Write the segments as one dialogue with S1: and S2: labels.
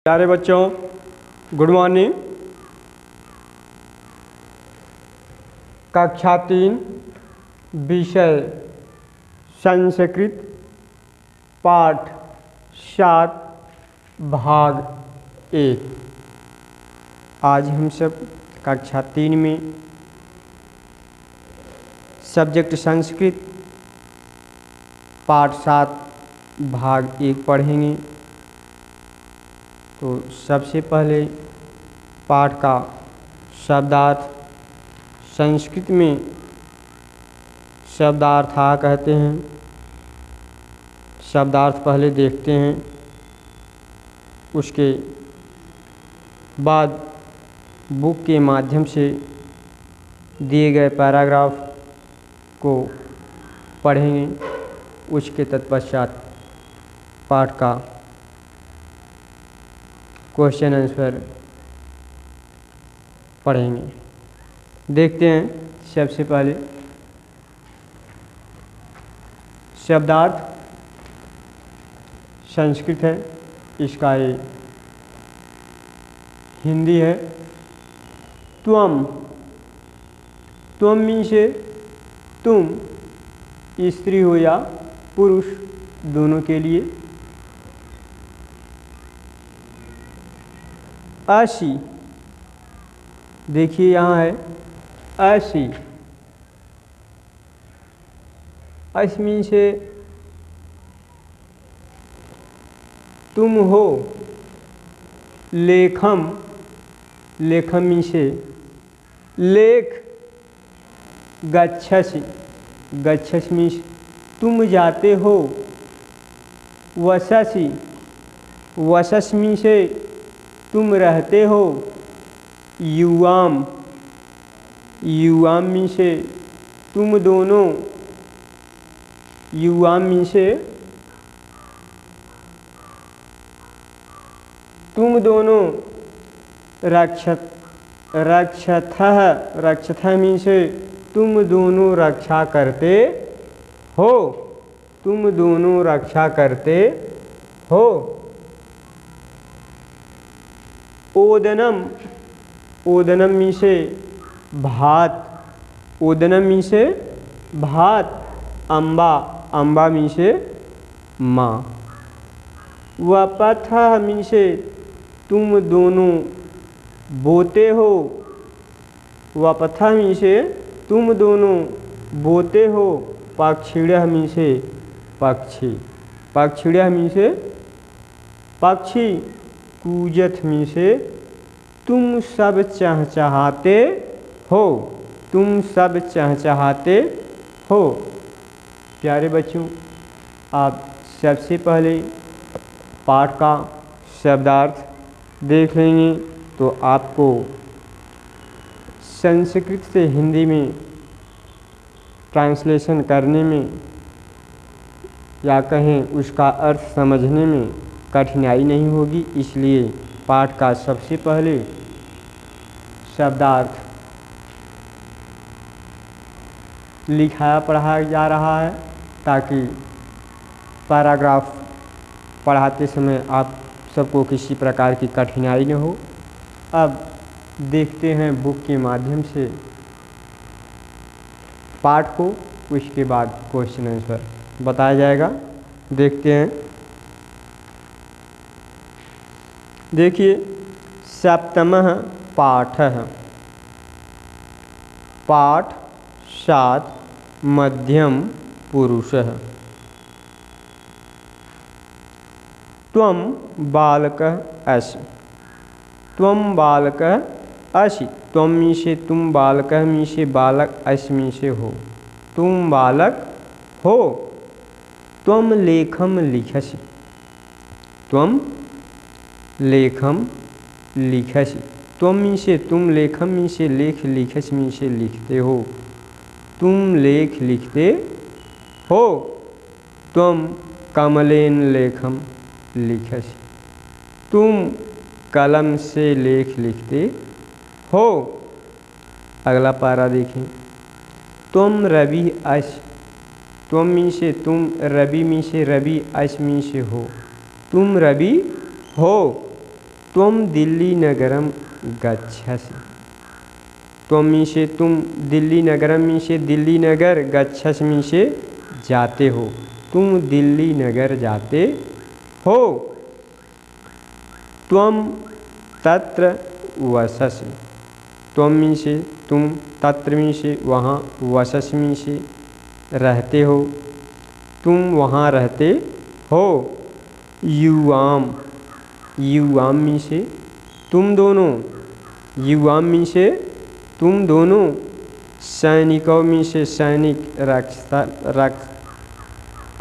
S1: प्यारे बच्चों, good morning. कक्षा 3 विषय संस्कृत पाठ 7 भाग 1। आज हम सब कक्षा 3 में सब्जेक्ट संस्कृत पाठ 7 भाग 1 पढ़ेंगे। तो सबसे पहले पाठ का शब्दार्थ। संस्कृत में शब्दार्थ कहते हैं। शब्दार्थ पहले देखते हैं, उसके बाद बुक के माध्यम से दिए गए पैराग्राफ को पढ़ेंगे। उसके तत्पश्चात पाठ का क्वेश्चन आंसर पढ़ेंगे। देखते हैं सबसे पहले शब्दार्थ। संस्कृत है, इसका ये हिंदी है। त्वम। त्वम मीन से तुम, स्त्री हो या पुरुष दोनों के लिए। असी, देखिए यहाँ है असी। अस्मिन से तुम हो। लेखम। लेखम मीन से लेख। गच्छसि। गच्छसि मीन तुम जाते हो। वससि। वसस मीन से तुम रहते हो। युवाम। युवाम मीन से तुम दोनों। युवाम मीन से तुम दोनों। रक्षत। रक्षथः। रक्षथः मीन से तुम दोनों रक्षा करते हो। तुम दोनों रक्षा करते हो। ओदनम। ओदनम मीन से भात। ओदनम मीन से भात। अम्बा। अम्बा मीन से माँ। वपथः मीन से तुम दोनों बोते हो। वपथः मीन से तुम दोनों बोते हो। पक्षिणः मीन से पक्षी। पक्षिणः मीन से पक्षी। कूजथ मीन से तुम सब चहचहाते हो। तुम सब चहचहाते हो। प्यारे बच्चों, आप सबसे पहले पाठ का शब्दार्थ देख लेंगे तो आपको संस्कृत से हिंदी में ट्रांसलेशन करने में या कहें उसका अर्थ समझने में कठिनाई नहीं होगी। इसलिए पाठ का सबसे पहले शब्दार्थ लिखाया पढ़ाया जा रहा है, ताकि पैराग्राफ पढ़ाते समय आप सबको किसी प्रकार की कठिनाई न हो। अब देखते हैं बुक के माध्यम से पाठ को, उसके बाद क्वेश्चन आंसर बताया जाएगा। देखते हैं। देखिए, सप्तमः पाठः। पाठ 7 मध्यम पुरुषः। त्वं बालकः असि। त्वं बालकः असि। त्वं मीन से तुम, बालकः मीन से बालक, असि मीन से हो। तुम बालक हो। त्वं लेखम लिखसि। त्वं लेखम लिखसि। त्वं मीन से तुम, लेखम मीन से लेख, लिखस मीन से लिखते हो। तुम लेख लिखते हो। त्वं कमलेन लेखम लिखसि। तुम कलम से लेख लिखते हो। अगला पारा देखें। त्वं रवि अस। त्वं मीन से तुम, रवि मीन से रवि, अस मीन से हो। तुम रवि हो। त्वम दिल्ली नगरम गच्छसि। त्वम मीन से तुम, दिल्ली नगरम मीन से दिल्ली नगर, गच्छस मीन से जाते हो, तुम दिल्ली नगर जाते हो। त्वम तत्र वससि। त्वम मीन से तुम, तत्र मीन से वहाँ, वसस मीन से रहते हो, तुम वहाँ रहते हो। युवाम, युवाम मीन से तुम दोनों, युवाम मीन से तुम दोनों। सैनिकों मीन से सैनिक,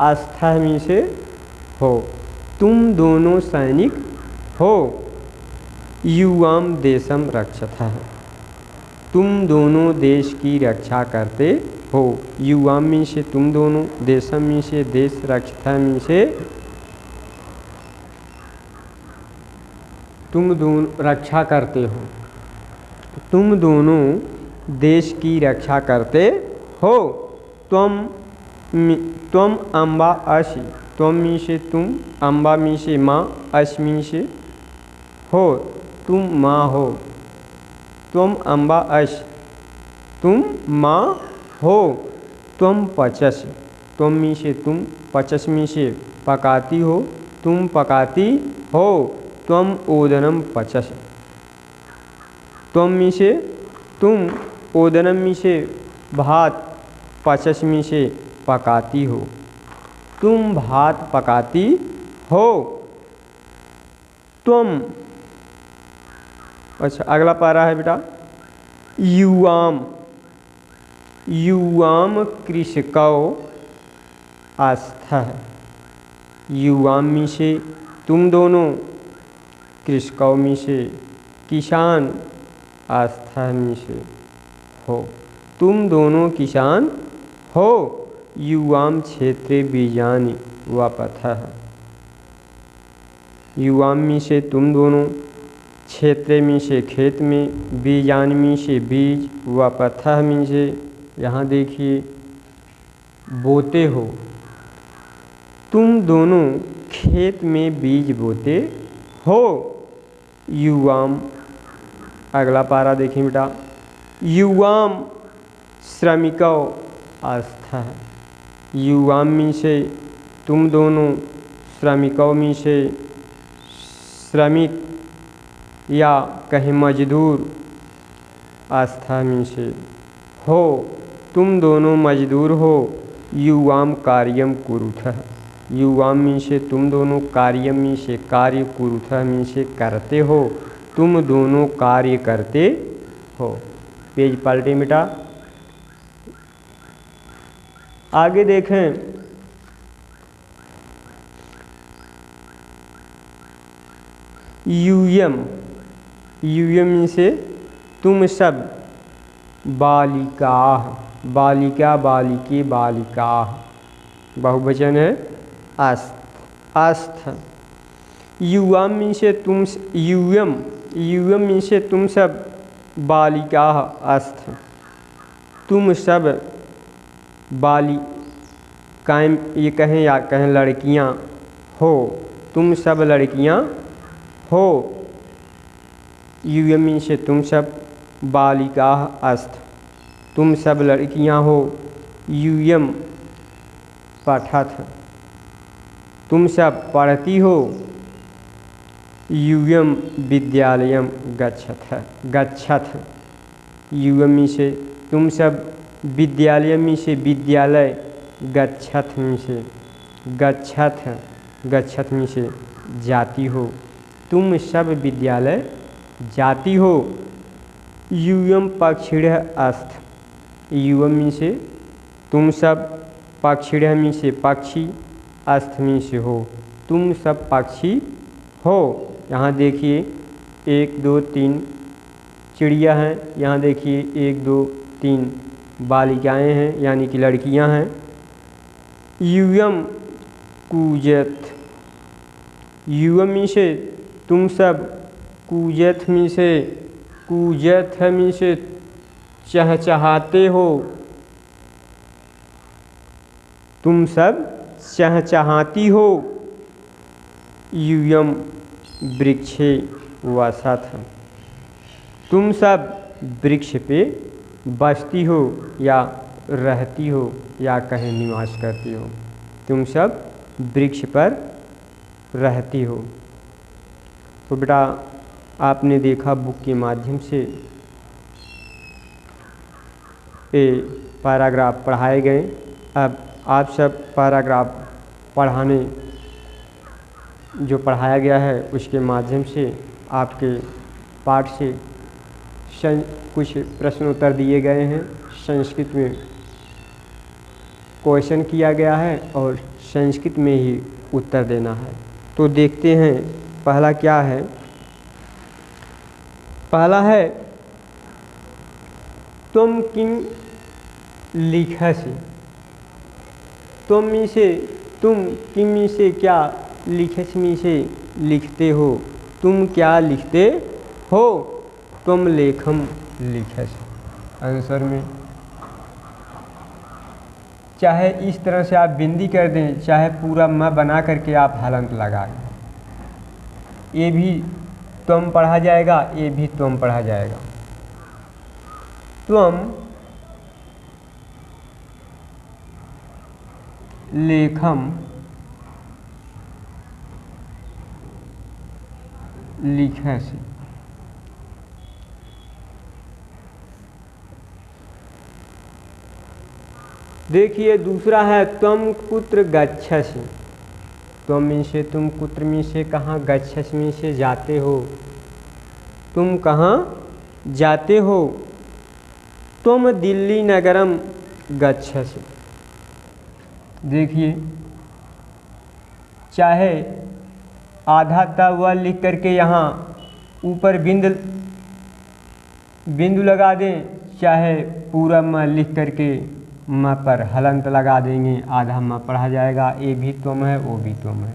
S1: आस्था मीन से हो, तुम दोनों सैनिक हो। युवाम देशम रक्षतः, तुम दोनों देश की रक्षा करते हो। युवाम मीन से तुम दोनों, देशम मीन से देश, रक्षता मीन से तुम दोनों रक्षा करते हो, तुम दोनों देश की रक्षा करते हो। त्वम अम्बा असि। त्वम मीन से तुम, अम्बा मीन से माँ, अस मीन से हो, तुम माँ हो। त्वम अम्बा अस, तुम माँ हो। त्वम पचस। त्वम मीन से तुम, पचस मीन से पकाती हो, तुम पकाती हो। त्वम ओदनम पचस। त्वम मीन से तुम, ओदनम मीन से भात, पचस मीन से पकाती हो, तुम भात पकाती हो। त्वम, अच्छा अगला पारा है बेटा, युवाम। युवाम कृषकौ आस्थः। युवाम मीन से तुम दोनों, कृषकौ मीन से किसान, आस्था मीन से हो, तुम दोनों किसान हो। युवाम क्षेत्रे बीजानि वपथः। युवाम मीन से तुम दोनों, क्षेत्र मीन से खेत में, बीजानि मीन से बीज, वपथः मीन से यहाँ देखिए बोते हो, तुम दोनों खेत में बीज बोते हो। युवाम, अगला पारा देखिए बेटा, युवाम श्रमिकों आस्था। युवाम मीन से तुम दोनों, श्रमिकों मीन से श्रमिक या कहीं मजदूर, आस्था मीन से हो, तुम दोनों मजदूर हो। युवाम कार्यम कुरुथः। युवाम मीन से तुम दोनों, कार्यम मीन से कार्य, कुरुथः मीन से करते हो, तुम दोनों कार्य करते हो। पेज पलटे बेटा। आगे देखें, यूयम। यूयम मीन से तुम सब, बालिका, बालिका, बालिके, बालिका, बहुवचन है आस्थ, आस्थ। युवाम मीन से तुम, यूयम, यूयम मीन से तुम सब, बालिका आस्थ, तुम सब बालिकाएँ, ये कहें या कहें लड़कियाँ हो, तुम सब लड़कियाँ हो। यूयम मीन से तुम सब, बालिका अस्थ, तुम सब लड़कियां हो। यूयम पठत, तुम सब पढ़ती हो। यूयम विद्यालयम गच्छथ, गच्छथ। यूयम मीन से तुम सब, विद्यालय मीन से विद्यालय, गच्छथ मीन से गच्छथ, गच्छथ मीन से जाती हो, तुम सब विद्यालय जाती हो। यूयम पक्षिणः अस्थ। यूयम मीन से तुम सब, पक्षिणः मीन से पक्षी, अस्थ मीन से हो, तुम सब पक्षी हो। यहाँ देखिए 1 2 3 चिड़िया हैं, यहाँ देखिए 1 2 3 बालिकाएँ हैं यानी कि लड़कियाँ हैं। यूयम कूजत। यूयम मीन से तुम सब, कूजत मीन से, कूजत मीन से चहचहाते हो, तुम सब चहचहाती हो। यूयम वृक्षे वसत। तुम सब वृक्ष पे बसती हो या रहती हो या कहीं निवास करती हो। तुम सब वृक्ष पर रहती हो। तो बेटा आपने देखा बुक के माध्यम से ये पैराग्राफ पढ़ाए गए। अब आप सब पैराग्राफ पढ़ाने जो पढ़ाया गया है उसके माध्यम से आपके पाठ से कुछ प्रश्न उत्तर दिए गए हैं। संस्कृत में क्वेश्चन किया गया है और संस्कृत में ही उत्तर देना है। तो देखते हैं पहला क्या है। पहला है तुम किम लिखसि। तुम किम में से क्या लिखस में से लिखते हो। तुम क्या लिखते हो। तुम लेखम लिखस। आंसर में चाहे इस तरह से आप बिंदी कर दें, चाहे पूरा म बना करके आप हलंत लगाएं। ये भी तुम पढ़ा जाएगा, ये भी तुम पढ़ा जाएगा। तुम लेखम लिखसि। देखिए दूसरा है तुम कुत्र गच्छसि। तुम में से तुम, कुत्र में से कहाँ, गच्छस में से जाते हो। तुम कहाँ जाते हो। तुम दिल्ली नगरम गच्छसि। देखिए चाहे आधा तवा लिख करके यहाँ ऊपर बिंदु लगा दें, चाहे पूरा म लिख करके म पर हलंत लगा देंगे, आधा म पढ़ा जाएगा। ये भी तुम है, वो भी तुम है।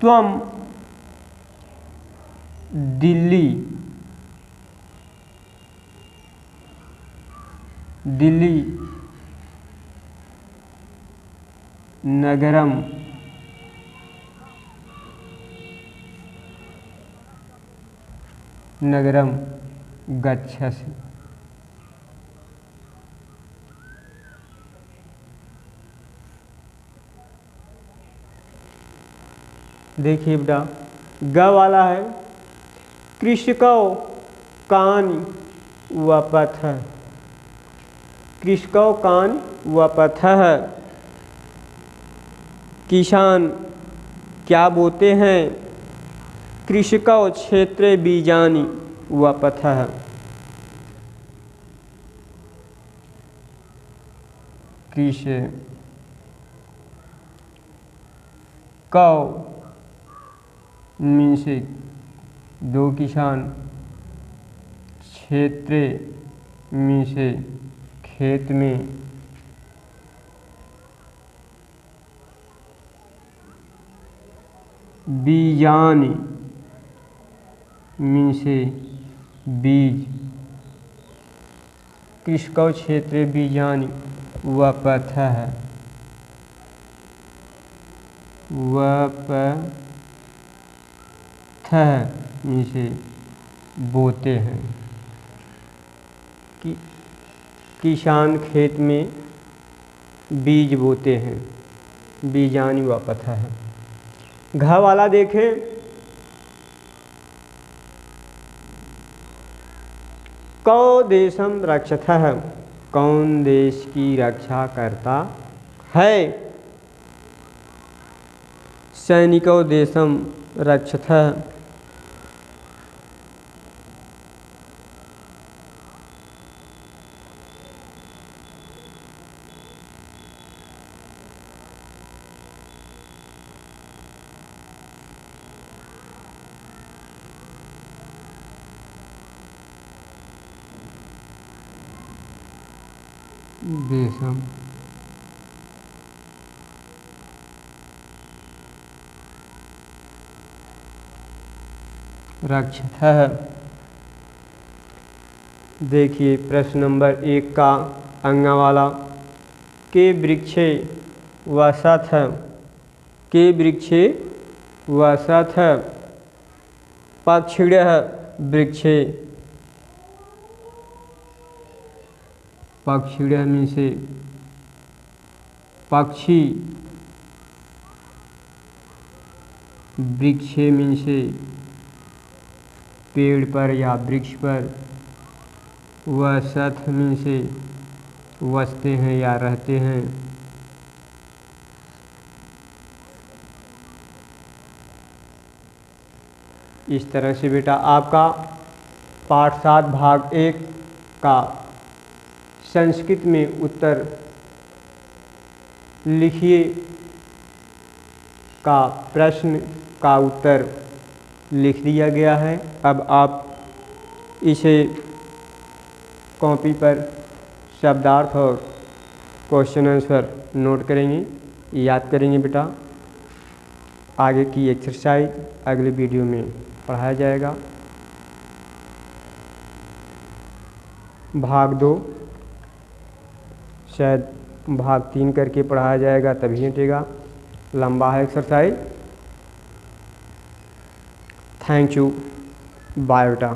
S1: तुम दिल्ली नगरम गच्छसि। देखिए बेटा ग वाला है कृषकौ कानि वपथः। कृषकौ कान वपथः। किसान क्या बोते हैं। कृषकौ क्षेत्रे बीजानि वपथः। कृषकौ में से दो किसान, क्षेत्रे में से खेत में, बीजानि में से बीज। कृषकौ क्षेत्रे बीजानि वपथः। में से बोते हैं। किसान खेत में बीज बोते हैं। बीजानि वपथः। घ वाला देखें कौ देशम रक्षतः। कौन देश की रक्षा करता है। सैनिको देशम रक्षतः। देशम रक्षतः। देखिए प्रश्न नंबर 1 का अंगा वाला के वृक्षे वसतः। के वृक्षे वसथ पक्षिणः वृक्षे। पक्षिणः मीन से पक्षी, वृक्षे मीन से पेड़ पर या वृक्ष पर, वसथ मीन से वसते हैं या रहते हैं। इस तरह से बेटा आपका पाठ 7 भाग 1 का संस्कृत में उत्तर लिखिए का प्रश्न का उत्तर लिख दिया गया है। अब आप इसे कॉपी पर शब्दार्थ और क्वेश्चन आंसर नोट करेंगे, याद करेंगे बेटा। आगे की एक्सरसाइज अगले वीडियो में पढ़ाया जाएगा। भाग 2 शायद भाग 3 करके पढ़ाया जाएगा, तभी हटेगा, लंबा है एक्सरसाइज। थैंक यू, बाय बेटा।